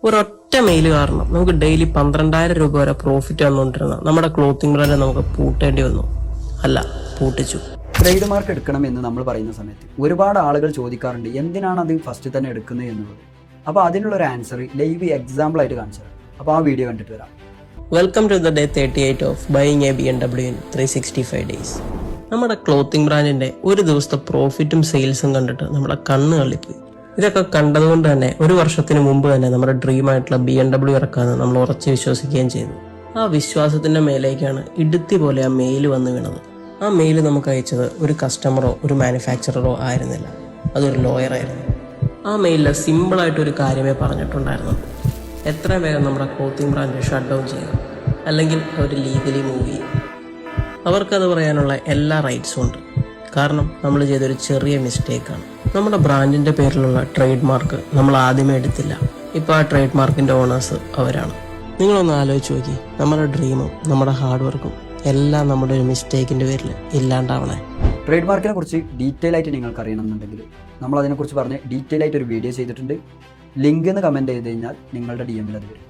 ഒരൊറ്റ മെയിൽ കാരണം നമുക്ക് ഡെയിലി 12,000 രൂപ വരെ പ്രോഫിറ്റ് വന്നുകൊണ്ടിരുന്ന നമ്മുടെ ക്ലോത്തിങ് ബ്രാൻഡ് നമുക്ക് പൂട്ടേണ്ടി വന്നു. അല്ല, പൂട്ടിച്ചു. ട്രേഡ് മാർക്ക് എടുക്കണം എന്ന് നമ്മൾ പറയുന്ന സമയത്ത് ഒരുപാട് ആളുകൾ ചോദിക്കാറുണ്ട് എന്തിനാണ് അത് ഫസ്റ്റ് തന്നെ എടുക്കുന്നത് എന്നുള്ളത്. അപ്പോൾ അതിനുള്ളൊരു ആൻസർ ലൈവ് എക്സാമ്പിൾ ആയിട്ട് കാണിച്ചു തരാം. അപ്പോൾ ആ വീഡിയോ കണ്ടിട്ട് വരാം. Welcome to the day 38 of buying a BMW in 365 days. നമ്മുടെ ക്ലോത്തിങ് ബ്രാൻഡിന്റെ ഒരു ദിവസത്തെ പ്രോഫിറ്റും സെയിൽസും കണ്ടിട്ട് നമ്മുടെ കണ്ണ് തള്ളിപ്പോയി. ഇതൊക്കെ കണ്ടതുകൊണ്ട് തന്നെ ഒരു വർഷത്തിന് മുമ്പ് തന്നെ നമ്മുടെ ഡ്രീം ആയിട്ടുള്ള BMW ഇറക്കാമെന്ന് നമ്മൾ ഉറച്ച് വിശ്വസിക്കുകയും ചെയ്തു. ആ വിശ്വാസത്തിന്റെ മേലേക്കാണ് ഇടുത്തി പോലെ ആ മെയിൽ വന്ന് വീണത്. ആ മെയിൽ നമുക്ക് അയച്ചത് ഒരു കസ്റ്റമറോ ഒരു മാനുഫാക്ചററോ ആയിരുന്നില്ല, അതൊരു ലോയർ ആയിരുന്നു. ആ മെയിലിൽ സിമ്പിളായിട്ടൊരു കാര്യമേ പറഞ്ഞിട്ടുണ്ടായിരുന്നു: എത്രയും വേഗം നമ്മുടെ ക്ലോത്തിങ് ബ്രാൻഡ് ഷട്ട് ഡൗൺ ചെയ്യുക, അല്ലെങ്കിൽ അവർ ലീഗലി മൂവ് ചെയ്യും. അവർക്കത് പറയാനുള്ള എല്ലാ റൈറ്റ്സും ഉണ്ട്. കാരണം നമ്മൾ ചെയ്തൊരു ചെറിയ മിസ്റ്റേക്കാണ്. നമ്മുടെ ബ്രാൻഡിൻ്റെ പേരിലുള്ള ട്രേഡ് മാർക്ക് നമ്മൾ ആദ്യമേ എടുത്തില്ല. ഇപ്പോൾ ആ ട്രേഡ് മാർക്കിൻ്റെ ഓണേഴ്സ് അവരാണ്. നിങ്ങളൊന്ന് ആലോചിച്ച് നോക്കി, നമ്മുടെ ഡ്രീമും നമ്മുടെ ഹാർഡ് വർക്കും എല്ലാം നമ്മുടെ ഒരു മിസ്റ്റേക്കിൻ്റെ പേരിൽ ഇല്ലാണ്ടാവണേ. ട്രേഡ് മാർക്കിനെ കുറിച്ച് ഡീറ്റെയിൽ ആയിട്ട് നിങ്ങൾക്ക് അറിയണമെന്നുണ്ടെങ്കിൽ നമ്മൾ അതിനെക്കുറിച്ച് പറഞ്ഞ് ഡീറ്റെയിൽ ആയിട്ട് ഒരു വീഡിയോ ചെയ്തിട്ടുണ്ട്. ലിങ്ക് എന്ന് കമൻറ്റ് ചെയ്ത് കഴിഞ്ഞാൽ നിങ്ങളുടെ DM അത് വരും.